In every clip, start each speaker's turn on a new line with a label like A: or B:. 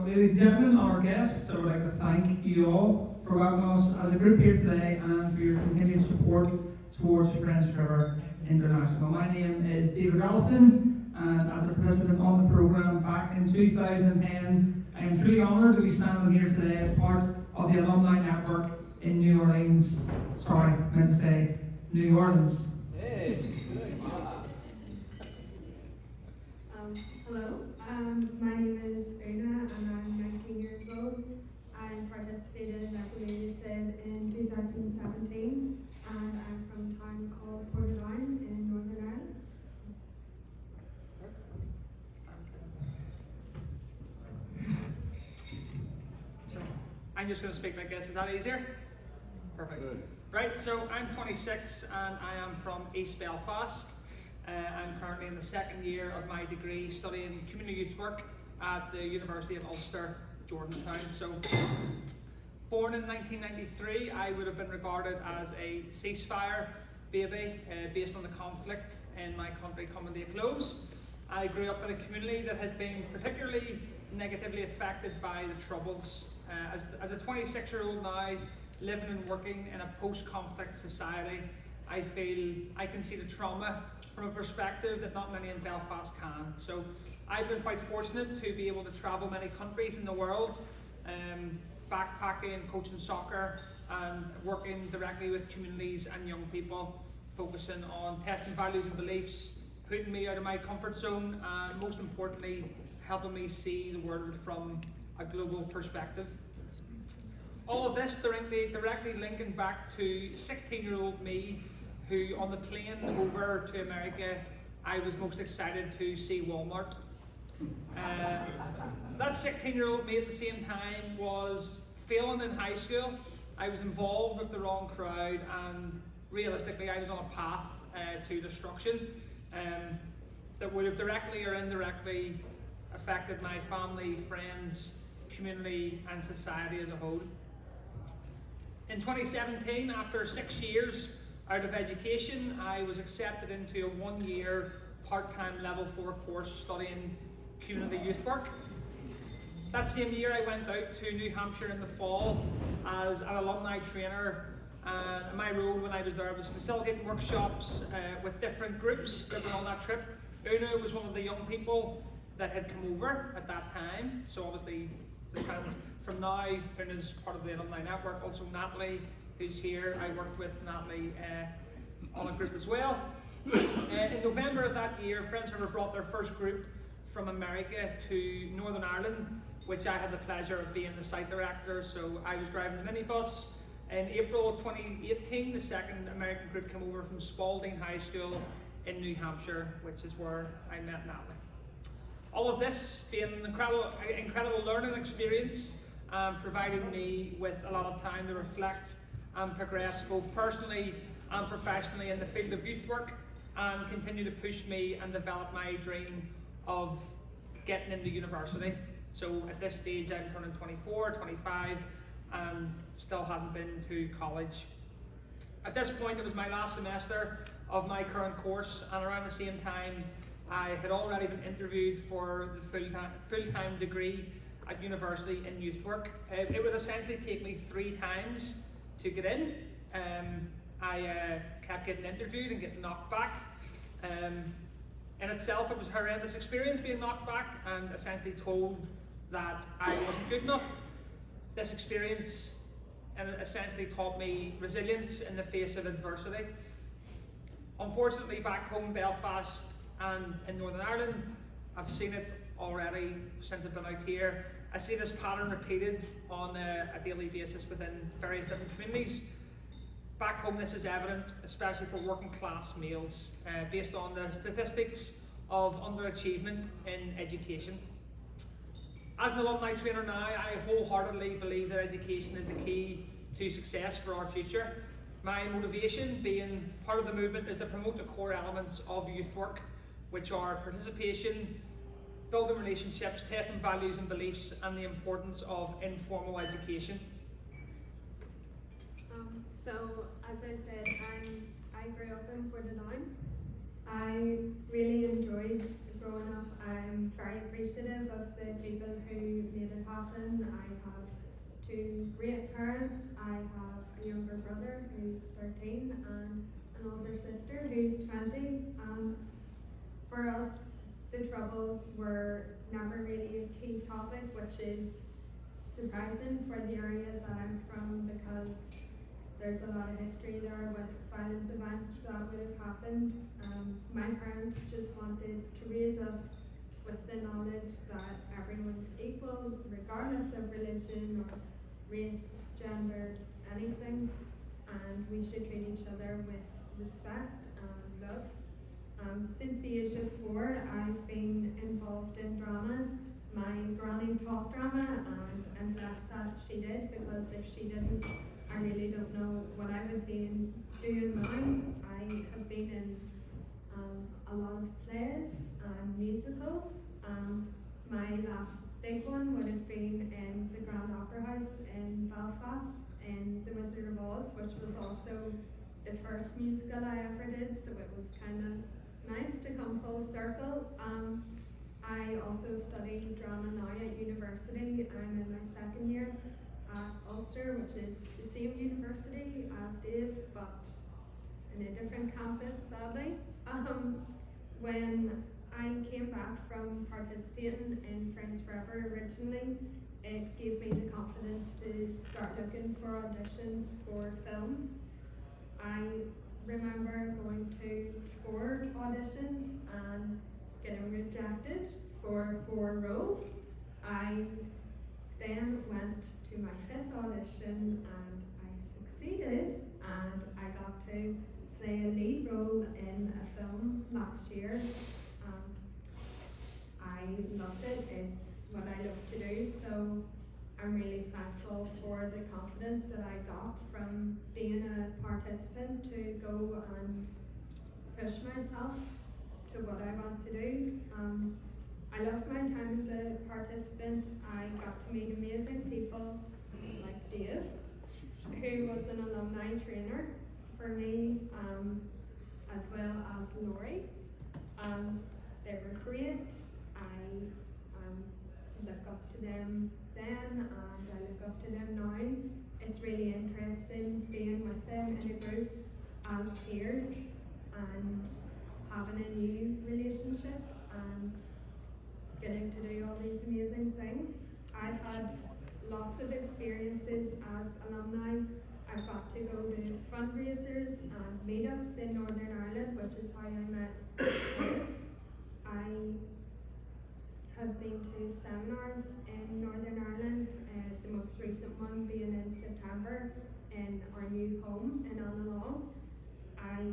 A: ladies and gentlemen, our guests, I would like to thank you all for welcoming us as a group here today and for your continued support towards French River International. My name is David Ralston, and as a participant on the programme back in 2010, I am truly honoured to be standing here today as part of the alumni network in New Orleans. Sorry, I meant to say New Orleans.
B: Hey, good job.
C: Hello, my name is Una and I'm 19 years old. I participated in Equity Said in 2017 and I'm from a town called Portadown in Northern Ireland.
D: I'm just going to speak like this. Is that easier? Perfect. Good. Right, so I'm 26 and I am from East Belfast. I'm currently in the second year of my degree studying community youth work at the University of Ulster, Jordanstown. So, born in 1993, I would have been regarded as a ceasefire baby based on the conflict in my country coming to a close. I grew up in a community that had been particularly negatively affected by the Troubles. As a 26-year-old now, living and working in a post-conflict society, I feel I can see the trauma from a perspective that not many in Belfast can. So I've been quite fortunate to be able to travel many countries in the world, backpacking, coaching soccer, and working directly with communities and young people, focusing on testing values and beliefs, putting me out of my comfort zone, and most importantly, helping me see the world from a global perspective. All of this directly linking back to 16-year-old me, who on the plane over to America, I was most excited to see Walmart. That 16-year-old me at the same time was failing in high school. I was involved with the wrong crowd, and realistically I was on a path to destruction that would have directly or indirectly affected my family, friends, community and society as a whole. In 2017, after 6 years out of education, I was accepted into a 1-year part-time level 4 course studying community youth work. That same year I went out to New Hampshire in the fall as an alumni trainer, and my role when I was there was facilitating workshops with different groups that were on that trip. Una was one of the young people that had come over at that time, so obviously from now, Una's part of the alumni network. Also Natalie, who's here, I worked with Natalie on a group as well. In November of that year, Friends River brought their first group from America to Northern Ireland, which I had the pleasure of being the site director, so I was driving the minibus. In April of 2018, the second American group came over from Spalding High School in New Hampshire, which is where I met Natalie. All of this being an incredible learning experience, providing me with a lot of time to reflect and progress both personally and professionally in the field of youth work, and continue to push me and develop my dream of getting into university. So at this stage I'm turning 24, 25 and still haven't been to college. At this point it was my last semester of my current course, and around the same time I had already been interviewed for the full-time degree at university in youth work. It would essentially take me 3 times to get in. I kept getting interviewed and getting knocked back. In itself, it was a horrendous experience being knocked back and essentially told that I wasn't good enough. This experience essentially taught me resilience in the face of adversity. Unfortunately, back home in Belfast and in Northern Ireland, I've seen it already since I've been out here. I see this pattern repeated on a daily basis within various different communities. Back home this is evident, especially for working class males, based on the statistics of underachievement in education. As an alumni trainer now, I wholeheartedly believe that education is the key to success for our future. My motivation being part of the movement is to promote the core elements of youth work, which are participation, building relationships, testing values and beliefs, and the importance of informal education.
C: So, as I said, I grew up in Portadown. I really enjoyed growing up, I'm very appreciative of the people who made it happen. I have two great parents. I have a younger brother who's 13 and an older sister who's 20. For us, the Troubles were never really a key topic, which is surprising for the area that I'm from, because there's a lot of history there with violent events that would have happened. My parents just wanted to raise us with the knowledge that everyone's equal, regardless of religion or race, gender, anything, and we should treat each other with respect and love. Since the age of 4, I've been involved in drama. My granny taught drama, and I'm blessed that she did, because if she didn't, I really don't know what I would be doing now. I have been in a lot of plays and musicals. My last big one would have been in the Grand Opera House in Belfast in The Wizard of Oz, which was also the first musical I ever did, so it was kind of nice to come full circle. I also study drama now at university. I'm in my second year at Ulster, which is the same university as Dave, but in a different campus, sadly. When I came back from participating in Friends Forever originally, it gave me the confidence to start looking for auditions for films. I remember going to 4 auditions and getting rejected for 4 roles. I then went to my 5th audition and I succeeded, and I got to play a lead role in a film last year. I loved it. It's what I love to do, so I'm really thankful for the confidence that I got from being a participant to go and push myself to what I want to do. I love my time as a participant. I got to meet amazing people like Dave, who was an alumni trainer for me, as well as Laurie. They were great. I look up to them then, and I look up to them now. It's really interesting being with them in a group as peers and having a new relationship and getting to do all these amazing things. I've had lots of experiences as alumni. I've got to go to fundraisers and meetups in Northern Ireland, which is how I met Liz. I have been to seminars in Northern Ireland, the most recent one being in September in our new home in Annalong. I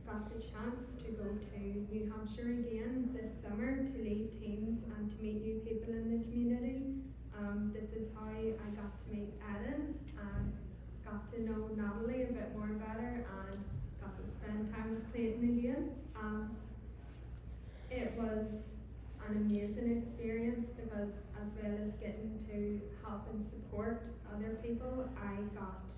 C: got the chance to go to New Hampshire again this summer to lead teams and to meet new people in the community. This is how I got to meet Ellen and got to know Natalie a bit more better and got to spend time with Clayton again. It was an amazing experience because, as well as getting to help and support other people, I got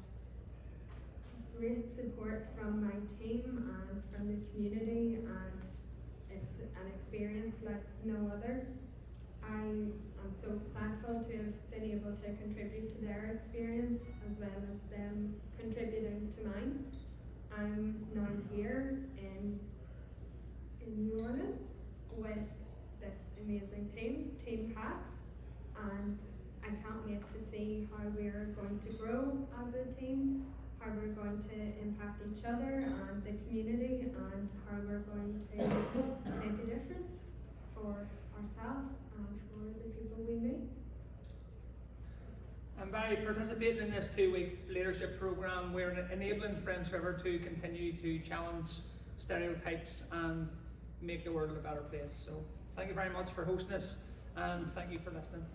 C: great support from my team and from the community, and it's an experience like no other. I am so thankful to have been able to contribute to their experience as well as them contributing to mine. I'm now here in New Orleans with this amazing team, Team Pax, and I can't wait to see how we're going to grow as a team, how we're going to impact each other and the community, and how we're going to make a difference for ourselves and for the people we meet.
D: And by participating in this 2-week leadership programme, we're enabling Friends Forever to continue to challenge stereotypes and make the world a better place. So thank you very much for hosting us, and thank you for listening.